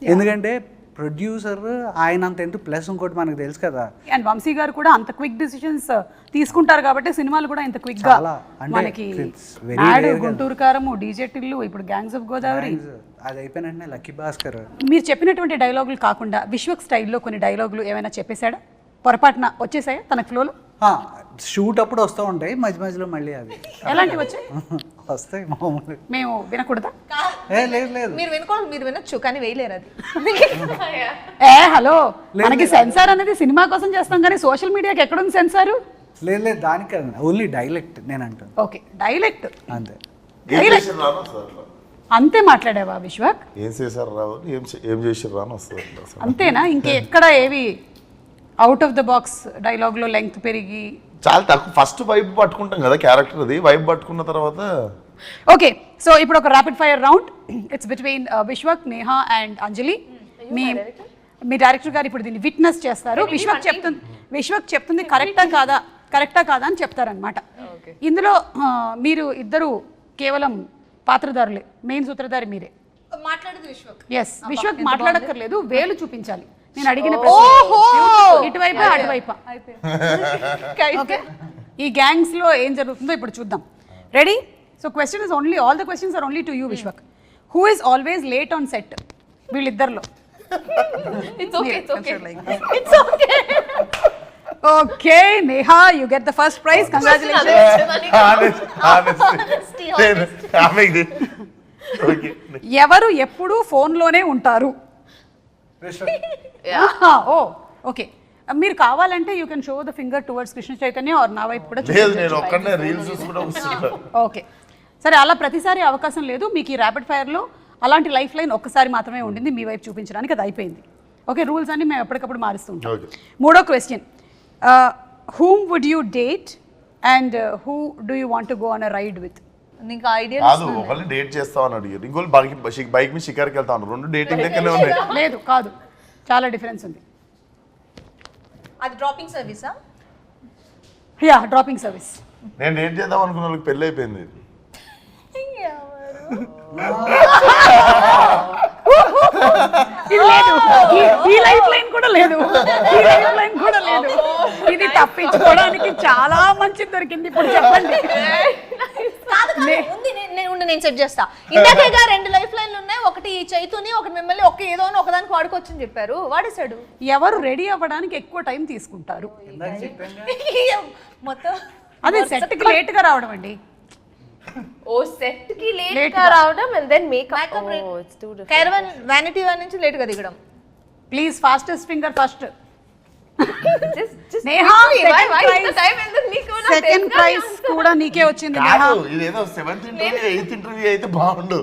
ఎందుకంటే ప్రొడ్యూసర్ ఆయన అంత ఎంత ప్లస్ ఇంకోటి మనకు తెలుసు కదా. అండ్ వంశీ గారు కూడా అంత క్విక్ డిసిషన్స్ తీసుకుంటారు కాబట్టి సినిమాలు కూడా ఇంత క్విక్ గా మనకి నాడు గుంటూరు కారము, డీజే టిల్లు, ఇప్పుడు గ్యాంగ్స్ ఆఫ్ గోదావరి అది అయిపోయిన వెంటనే లక్కీ భాస్కర్. మీరు చెప్పినటువంటి డైలాగులు కాకుండా విశ్వక్ స్టైల్లో కొన్ని డైలాగులు ఏమైనా చెప్పేశాడా, పొరపాటున వచ్చేసాయా తన ఫ్లోలో? షూట్ అప్పుడు వస్తూ ఉంటాయి, మధ్యలో మళ్ళీ అవి ఎలాంటివి వచ్చాయి? వస్తాయి మామూలు. మేము వినకూడదా? లేదు మీరు వినొచ్చు కానీ వేయలేరు అది. హలో, మనకి సెన్సార్ అనేది సినిమా కోసం చేస్తాం కానీ సోషల్ మీడియాకి ఎక్కడుంది సెన్సారు? లేదు దానికి కాదు, ఓన్లీ డైలెక్ట్ నేను అంటాను. ఓకే డైలెక్ట్ అంతే. అంతే మాట్లాడావా విశ్వక్? ఏం చేశారు రావు, ఏం చేసారు రాను వస్తుంది అంతేనా? ఇంకెక్కడ ఏవి అవుట్ ఆఫ్ ద బాక్స్ డైలాగ్లో లెంగ్త్ పెరిగి చాలా తక్కువ. ఫస్ట్ వైబ్ పట్టుకుంటాం కదా క్యారెక్టర్, అది వైబ్ పట్టుకున్న తర్వాత. ఓకే, సో ఇప్పుడు ఒక rapid fire round. It's between Vishwak, Neha and Anjali. Me director గారు ఇప్పుడు దీన్ని విట్నెస్ చేస్తారు. విశ్వక్ చెప్తుంది కరెక్టా కాదా అని చెప్తారనమాట. ఇందులో మీరు ఇద్దరు కేవలం పాత్రధారులే, మెయిన్ సూత్రధారి మీరే. మాట్లాడేది విశ్వక్. ఎస్, విశ్వక్ మాట్లాడక్కర్లేదు, వేలు చూపించాలి. నేను అడిగిన ప్రశ్న ఇటువైపా అటువైపా. ఓకే, ఈ గ్యాంగ్స్ లో ఏం జరుగుతుందో ఇప్పుడు చూద్దాం. Ready? So question is only, all the questions are only to you Vishwak. Who is always late on set వీళ్ళిద్దరిలో? Okay Neha, you get the first prize. Congratulations. ఎవరు ఎప్పుడు ఫోన్లోనే ఉంటారు? ఓ ఓకే, మీరు కావాలంటే you can show the finger towards Krishna Chaitanya or నా వైపు కూడా. ఓకే సరే, అలా ప్రతిసారి అవకాశం లేదు మీకు. ఈ ర్యాపిడ్ ఫైర్లో అలాంటి లైఫ్ లైన్ ఒక్కసారి మాత్రమే ఉండింది మీ వైపు చూపించడానికి, అది అయిపోయింది. ఓకే, రూల్స్ అన్ని మేము ఎప్పటికప్పుడు మారుస్తూ ఉంటాం. మూడో question, whom would you date and who do you want to go on a ride with? నీకు ఐడియా కాదు, ఒకళ్ళు డేట్ చేస్తామని అడిగారు, ఇంకోళ్ళు బైక్ మీద షికార్కి వెళ్తాను. రెండు డేటింగ్ లెక్కనే ఉన్నాయి. లేదు కాదు, చాలా డిఫరెన్స్ ఉంది. అది డ్రాపింగ్ సర్వీసా? Yeah, dropping service. నేను డేట్ చేద్దాం అనుకున్న వాళ్ళకి పెళ్ళి అయిపోయింది. ఇది లేదు, ఈ లైఫ్ లైన్ కూడా లేదు, ఈ లైఫ్ లైన్ కూడా లేదు. ఇది తప్పించుకోవడానికి చాలా మంచి దొరికింది. ఇప్పుడు చెప్పండి. నేను సెట్ చేస్తా. ఇందాకేగా రెండు లైఫ్ లైన్లు ఉన్నాయి, ఒకటి చైతుని, ఒకటి మిమ్మల్ని, ఏదో అని ఒకదానికి వాడుకోవచ్చని చెప్పారు, వాడేశాడు. ఎవరు రెడీ అవ్వడానికి ఎక్కువ టైం తీసుకుంటారు? మొత్తం అదే సెట్ కి లేట్ గా రావడం అండి. ఓ సెట్ కి లేట్ గా రావడం and then makeup. Oh it's too different. Caravan vanity van నుంచి లేట్ గా దిగడం. Please fastest finger first. just Neha, second prize కూడా నీకే వచ్చింది నేహా. ఇదేదో 7th ఇంటర్వ్యూ 8th ఇంటర్వ్యూ అయితే బాగుండు.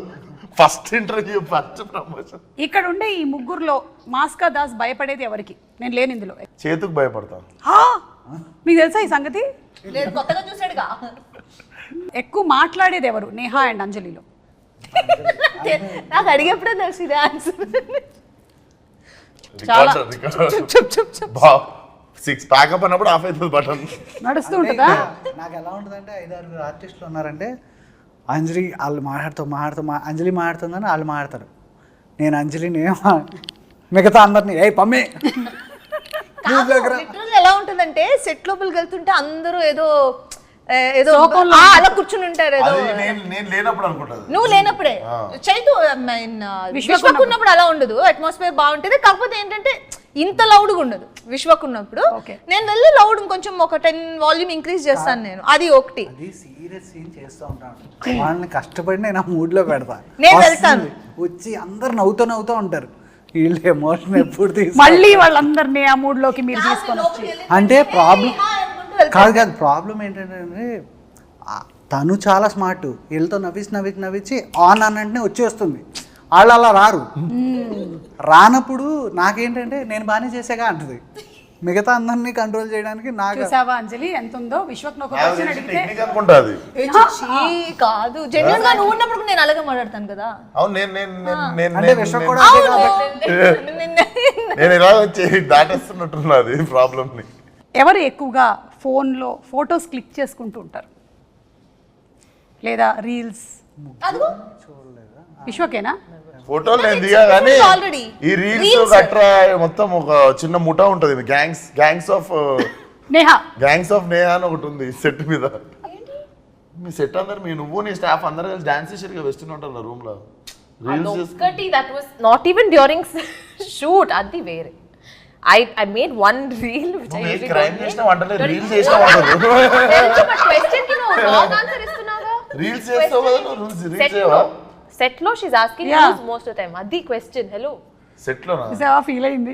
First interview, first promotion. ఇక్కడ ఉండే ఈ ముగ్గురులో మాస్కా దాస్ భయపడేది ఎవరికి? నేను లేని ఇందులో. చేతుకు భయపడతాను. మీకు తెలుసా ఈ సంగతి? లేదు, కొత్తగా చూసాడుగా. ఎక్కువ మాట్లాడేది ఎవరు నేహా అండ్ అంజలిలో? నాకు అడిగేప్పుడే తెలుసు ఇదే ఆన్సర్. చాలా 6 ప్యాకప్ అన్నప్పుడు ఆఫ్ అవుతుంది బటన్. నడుస్తూ ఉంటుందా? నాకు ఎలా ఉంటుందంటే 5-6 ఆర్టిస్టులు ఉన్నారంటే అంజలి వాళ్ళు అంజలి మాట్లాడుతుందని వాళ్ళు మాట్లాడతారు, నేను అంజలిని మిగతా అందరినీ ఏ పమ్మే లిటరల్ ఎలా ఉంటుందంటే సెట్ లోపలికి వెళ్తుంటే అందరూ ఏదో ఏదో లోకంలో అలా కూర్చుని ఉంటారు ఏదో. అది నేను లేనప్పుడు అనుకుంటాను. నువ్వు లేనప్పుడే చైతు విశ్వక్ ఉన్నప్పుడు అలా ఉండదు, అట్మాస్ఫియర్ బాగుంటుంది. కాకపోతే ఏంటంటే ఇంత లౌడ్గా ఉండదు విశ్వక్ ఉన్నప్పుడు. నేను వెళ్ళి లౌడ్ కొంచెం ఒక 10 వాల్యూమ్ ఇంక్రీజ్ చేస్తాను నేను, అది ఒకటి. అది సీరియస్ సీన్ చేస్తూ ఉంటాను, వాళ్ళని కష్టపడి నేను ఆ మూడ్లో పెడతా. నేను వెళ్తాను. వచ్చి అందరు నవ్వుతూ ఉంటారు, వీళ్ళు ఎమోషన్ ఎప్పుడు మళ్ళీ వాళ్ళందరినీ ఆ మూడ్ లోకి మీరు తీసుకొని వచ్చి. అంటే ప్రాబ్లం కాదు ప్రాబ్లం ఏంటంటే తను చాలా స్మార్ట్, వీళ్ళతో నవ్వించి ఆన్ అన్నంటే వచ్చేస్తుంది, వాళ్ళు అలా రారు. రానప్పుడు నాకేంటంటే నేను బాగానే చేసాగా అంటది, మిగతా అందరినీ కంట్రోల్ చేయడానికి నాకు. చూసావా అంజలి ఎంత ఉందో? విశ్వక్ ఒక క్వశ్చన్ అడిగితే టెక్నిక్ అనుకుంటాది. కాదు, జెన్యున్ గా నువ్వు ఉన్నప్పుడు నేను అలాగే మాట్లాడతాను కదా. అవును అంటే విశ్వ కూడా నేను ఇలా వచ్చి దాటేస్తున్నట్టున్నది ప్రాబ్లమ్ ని. ఎవరు ఎక్కువగా ఫోన్లో ఫొటోస్ క్లిక్ చేసుకుంటూ ఉంటారు లేదా రీల్స్? విశ్వకేనా? ఫోటోలు నేను దిగా కానీ Already. ఈ రీల్స్ గట్రా మొత్తం ఒక చిన్న ముఠా ఉంటది, గ్యాంగ్స్ ఆఫ్ నేహా నేహా అని ఒకటి ఉంది సెట్ మీద. మీ సెట్ అందరు నువ్వు నీ స్టాఫ్ అందరు కలిసి డాన్స్ చేసారు వెస్టర్న్ ఉంటారు రూమ్ లో. Reels that was not even during shoot, adi vere. I made one reel which I usually crime don't చేసిన వంటలే రీల్స్ చేసిన వంటలు. తెలుసు, but question కి నువ్వు wrong answer ఇస్తున్నాగా. రీల్స్ చేస్తావు కదా నువ్వు, రీల్స్ చేయవా? Set lo she's asking Yeah. you most of the time. Adi question, hello. Set లోనా? చూసావా? ఫీల్ అయింది.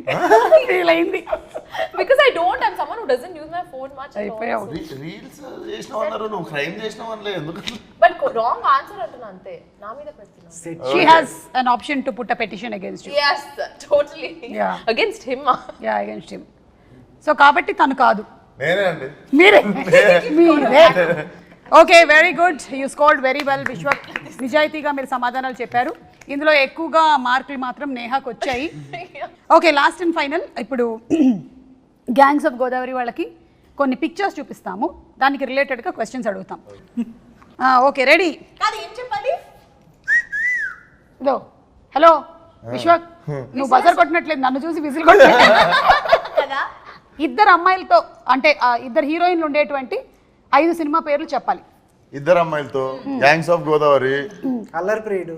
Because I don't, I'm someone who doesn't use my phone much at all. అయిపోయావు. Reels చేసినావు అన్నారు, నువ్వు క్రైమ్ చేసినావు అనలే ఎందుకు? But wrong answer అంటున్నా అంతే, నా మీద పెడుతున్నా. She has an option to put a petition against you. Yes, totally. Yeah. Against him. Yeah, against him. So కాబట్టి తను కాదు, నేనే అండి. మీరే. Okay, very good, you scored very well Vishwak. నిజాయితీగా మీరు సమాధానాలు చెప్పారు. ఇందులో ఎక్కువగా మార్కులు మాత్రం నేహాకు వచ్చాయి. Okay, last and final. ఇప్పుడు గ్యాంగ్స్ ఆఫ్ గోదావరి వాళ్ళకి కొన్ని పిక్చర్స్ చూపిస్తాము, దానికి రిలేటెడ్గా క్వశ్చన్స్ అడుగుతాం. Okay, ready? కాదు, ఏం చెప్పాలి? ఇదో హలో విశ్వక్, నువ్వు బజర్ కొట్టినట్లేదు, నన్ను చూసి విజిల్ కొట్టినట్లేదు కదా. ఇద్దరు అమ్మాయిలతో అంటే ఇద్దరు హీరోయిన్లు ఉండేటువంటి 5 సినిమా పేర్లు చెప్పాలి. ఇద్దరు అమ్మాయిలతో గ్యాంగ్స్ ఆఫ్ గోదావరి, కలర్ ప్రియుడు,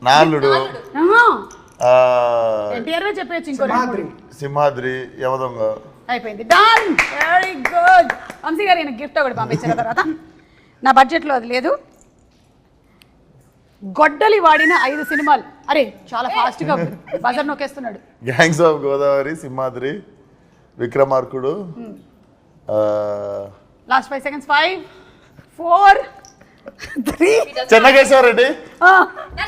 నాలుడు, ఎన్టీఆర్ చెప్పేయచ్చు, ఇంకో రెండు మూడు. సింహాద్రి, యమదొంగ. అయిపోయింది, డన్, వెరీ గుడ్. వంశీ గారు ఈయన గిఫ్ట్ ఒకటి పంపించిన తర్వాత నా బడ్జెట్లో అది లేదు. గొడ్డలి వాడిన 5 సినిమాలు. అరే చాలా ఫాస్ట్గా బజర్ నొక్కేస్తున్నాడు. Gangs of Godavari, Simhadri, Vikramarkudu, last 5 seconds. 5, 4, 3. Chennakesava Reddy,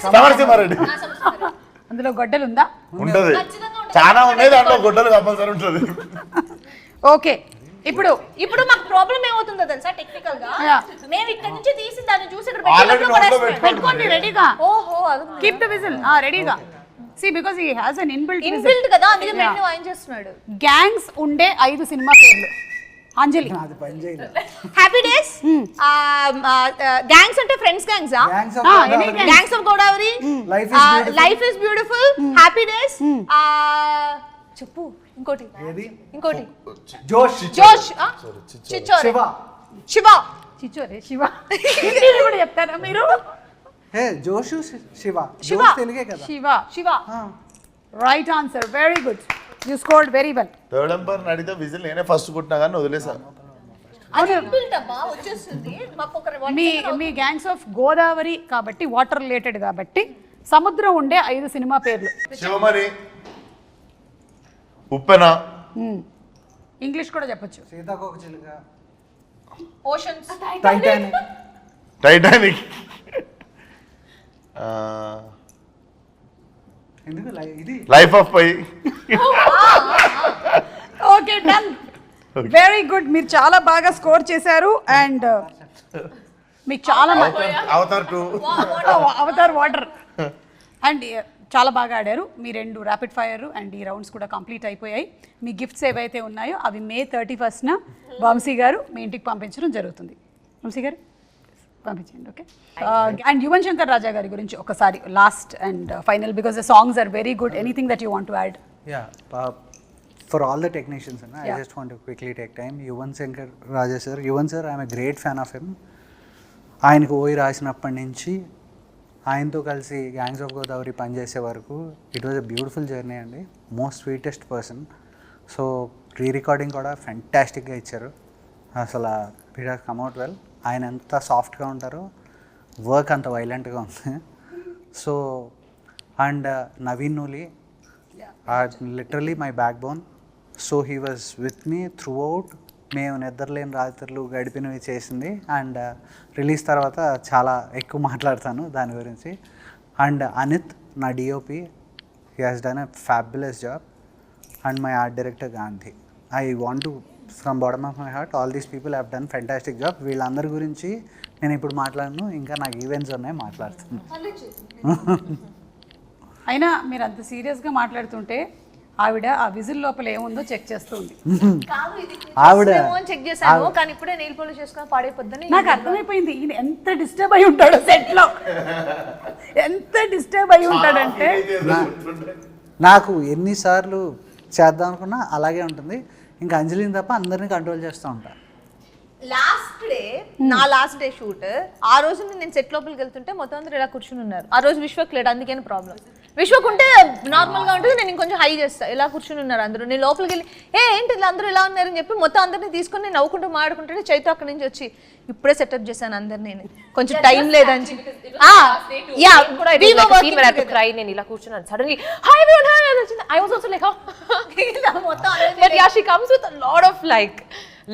Samarasimha Reddy. అందులో గొడ్డలు ఉందా? ఉంటది, చాలా ఉండేది దాంట్లో గొడ్డలు కంపల్సరీ ఉంటది. ఓకే, ఇప్పుడు మాకు ప్రాబ్లం ఏమవుతుందో తెలుసా? టెక్నికల్ గా Yeah. మేము ఇక్కడ నుంచి తీసి దాన్ని చూసి ఇక్కడ Already పెట్టేలోపల నోట్లో పడేస్తాం. పెట్టుకోండి రెడీగా. ఓహో, అది కీప్ ద విజిల్ రెడీగా. See, because he has an inbuilt whistle. Inbuilt కదా, అందుకే మెన్యూ ఆయన చేస్తున్నాడు. గ్యాంగ్స్ ఉండే 5 సినిమా పేర్లు. అంజలి. అది పని చేయలేదు. హ్యాపీ డేస్, గ్యాంగ్స్ అంటే friends gangs. Gangs of any Godavari. gang. Gangs of Godavari, Life is beautiful. Happy days. చెప్పు ఇంకోటి, ఏది? ఇంకోటి. జోష్, జోష్, చిచ్చోరే, శివ, శివ, చిచ్చోరే, శివ. ఇంగ్లీష్ కూడా చెప్తారా మీరు? హే జోషు, శివ. శివ. జోష్ తెలుగే కదా. Shiva. Shiva. Right answer, very good, you scored very well. Third umpire అడిగితే విజిల్ నేనే ఫస్ట్ కొట్టినా కానీ వదిలేసాను. అది ఇన్బిల్ట్ అమ్మా, వచ్చేస్తుంది మాకు ఒక మీ గ్యాంగ్స్ ఆఫ్ గోదావరి కాబట్టి వాటర్ రిలేటెడ్ కాబట్టి సముద్రం ఉండే 5 సినిమా పేర్లు. శివమణి, ఉప్పెన, ఇంగ్లీష్ కూడా చెప్పొచ్చు. సీతాకోక చిలుక, ఓషన్స్, టైటానిక్, టైటానిక్, ఎందుకు ఇది life of pi. Okay, done, very good. మీరు చాలా బాగా స్కోర్ చేశారు అండ్ మీకు చాలా అవతార్ 2, అవతార్ వాటర్ అండ్ చాలా బాగా ఆడారు. మీ 2 ర్యాపిడ్ ఫైర్ అండ్ ఈ రౌండ్స్ కూడా కంప్లీట్ అయిపోయాయి. మీ గిఫ్ట్స్ ఏవైతే ఉన్నాయో అవి May 31st వంశీ గారు మీ ఇంటికి పంపించడం జరుగుతుంది. వంశీ గారు పంపించండి. ఓకే. అండ్ యువన్ శంకర్ రాజా గారి గురించి ఒకసారి last and final, because the songs are very good. Anything that you want to add? For all the technicians, I just want to quickly take time. Yuvan Shankar Raja sir, Yuvan sir, I am a great fan of him. ఆయనకు ఓయి రాసినప్పటి నుంచి ఆయనతో కలిసి gangs of Godavari పనిచేసే వరకు it was a beautiful journey అండి. Most sweetest person. So recording కూడా ఫెంటాస్టిక్గా ఇచ్చారు. అసలు it has come out well. ఆయన ఎంత సాఫ్ట్గా ఉంటారో వర్క్ అంత వైలెంట్గా ఉంది. So and Naveen Nooli literally my backbone. So he was with me throughout. మేము నిద్రలేని రాత్రులు గడిపినవి చేసింది. అండ్ రిలీజ్ తర్వాత చాలా ఎక్కువ మాట్లాడతాను దాని గురించి. అండ్ అనిత్ నా DOP, he has done a fabulous job. And my art director Gandhi. I want to from bottom of my heart all these people have done fantastic job. వీళ్ళందరి గురించి నేను ఇప్పుడు మాట్లాడను, ఇంకా నాకు ఈవెంట్స్ ఉన్నాయి, మాట్లాడుతున్నాను. అయినా మీరు అంత సీరియస్గా మాట్లాడుతుంటే ఆవిడ ఆ విజిల్ లోపల ఏముందో చెక్ చేస్తుంది. ఆవిడ చెక్ చేశాను కానీ ఇప్పుడే నెయిల్ పాలిష్ చేసుకొని పాడైపోద్దని నాకు అర్థమైపోయింది ఈయన ఎంత డిస్టర్బ్ అయి ఉంటాడు సెట్ లో. ఎంత డిస్టర్బ్ అయి ఉంటాడంటే నాకు ఎన్నిసార్లు చేద్దాం అనుకున్నా అలాగే ఉంటుంది. ఇంకా అంజలిని తప్ప అందరినీ కంట్రోల్ చేస్తూ ఉంటా. లాస్ట్ డే షూట్ ఆ రోజు నేను సెట్ లోపలికి వెళ్తుంటే మొత్తం అందరూ ఇలా కూర్చుని ఉన్నారు. ఆ రోజు విశ్వక్ లేడు, అందుకని ప్రాబ్లం. విశ్వక్ ఉంటే నార్మల్ గా ఉంటుంది, నేను ఇంకొంచెం హై చేస్తా. ఇలా కూర్చుని ఉన్నారు అందరూ. నేను లోపలికి వెళ్ళి ఏంటి ఇలా అందరూ ఇలా ఉన్నారని చెప్పి మొత్తం అందరినీ తీసుకొని నేను నవ్వుకుంటూ మాడుకుంటే చైతు అక్కడి నుంచి వచ్చి ఇప్పుడే సెటప్ చేశాను అందరు, నేను కొంచెం టైం లేదని నేను ఇలా కూర్చున్నాను. Suddenly hi I was also like, oh. But yeah, she comes with a lot of like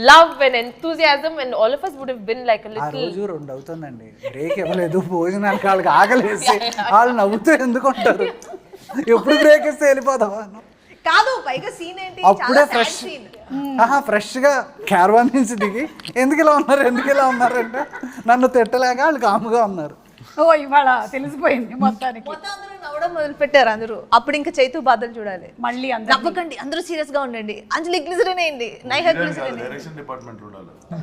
love and enthusiasm, and all of us would have been like a ఆ little. రోజు 2 అవుతుందండి, బ్రేక్ ఇవ్వలేదు. భోజనానికి వాళ్ళకి ఆకలేసి వాళ్ళు నవ్వుతూ ఎందుకు ఉంటారు, ఎప్పుడు బ్రేక్ ఇస్తే వెళ్ళిపోతావా కాదు. పైగా సీన్ ఏంటి, అప్పుడే ఫ్రెష్గా క్యారవాన్ నుంచి దిగి ఎందుకు ఇలా ఉన్నారు అంటే నన్ను తిట్టలేక వాళ్ళు కాముగా ఉన్నారు. ఓ ఇవాళ తెలిసిపోయింది మొత్తానికి. మొత్తం అందరూ నవ్వడం మొదలు పెట్టారు అందరూ. అప్పుడు ఇంకా చైతు బాధలు చూడాలి. మళ్ళీ నవ్వకండి, అందరూ సీరియస్ గా ఉండండి. అంజలి గ్లిజరిన్ అయింది, నైహా గ్లిజరిన్.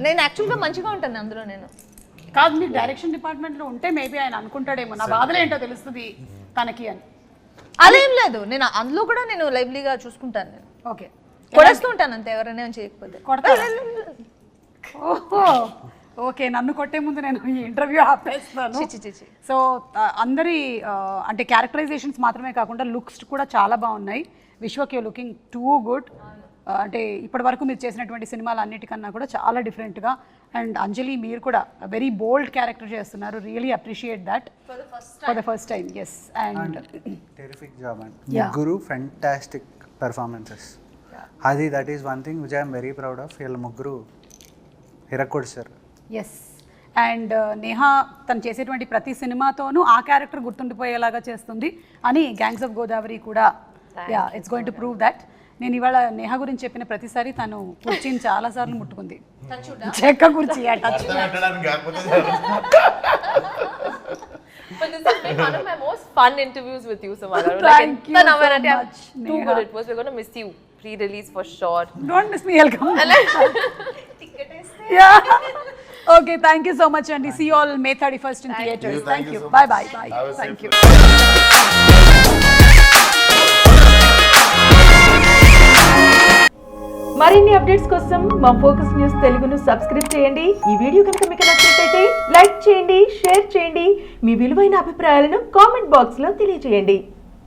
నేను యాక్చువల్ గా మంచిగా ఉంటాను అందులో. నేను కాదు, మీరు డైరెక్షన్ డిపార్ట్మెంట్ లో ఉంటే మేబీ ఆయన అనుకుంటాడేమో నా బాధలు ఏంటో తెలుస్తుంది తనకి అని. అదేం లేదు, నేను అందులో కూడా నేను లైవ్లీగా చూసుకుంటాను. నేను ఓకే కొడేస్తూ ఉంటాను అంతే, ఎవరైనా చేయకపోతే. ఓహో ఓకే, నన్ను కొట్టే ముందు నేను ఈ ఇంటర్వ్యూ ఆపేస్తాను. సో అందరి అంటే క్యారెక్టరైజేషన్స్ మాత్రమే కాకుండా లుక్స్ కూడా చాలా బాగున్నాయి. Vishwak you looking too good. అంటే ఇప్పటి వరకు మీరు చేసినటువంటి సినిమాలు అన్నిటికన్నా కూడా చాలా డిఫరెంట్గా. అండ్ అంజలి మీరు కూడా వెరీ బోల్డ్ క్యారెక్టర్ చేస్తున్నారు. Really appreciate that for the first time. Yes, and terrific job and ముగ్గురు ఫెంటాస్టిక్ పెర్ఫార్మెన్సెస్. అది that is one thing which I'm very proud of. వీళ్ళ ముగ్గురు హిరక్కొడిసారు. ఎస్, అండ్ నేహా తను చేసేటువంటి ప్రతి సినిమాతోనూ ఆ క్యారెక్టర్ గుర్తుండిపోయేలాగా చేస్తుంది అని గ్యాంగ్స్ ఆఫ్ గోదావరి కూడా it's going to prove that. నేను ఇవాళ నేహా గురించి చెప్పిన ప్రతిసారి తను కుర్చీని చాలా సార్లు ముట్టుకుంది. చెక్క కుర్చీ touch. But this has been one of my most fun interviews with you, Samara. Thank you so much, Too good it was. We're going to miss you pre-release for sure. Don't miss me, I'll come. Yeah. Okay, thank you so much, and see you all May 31st in theatres. Thank you. Bye. Thank you. మరిన్ని updates కోసం మా focus news తెలుగును subscribe చేయండి. ఈ video కనుక మీకు నచ్చినట్లయితే like చేయండి, షేర్ చేయండి. మీ విలువైన అభిప్రాయాలను కామెంట్ బాక్స్లో తెలియజేయండి.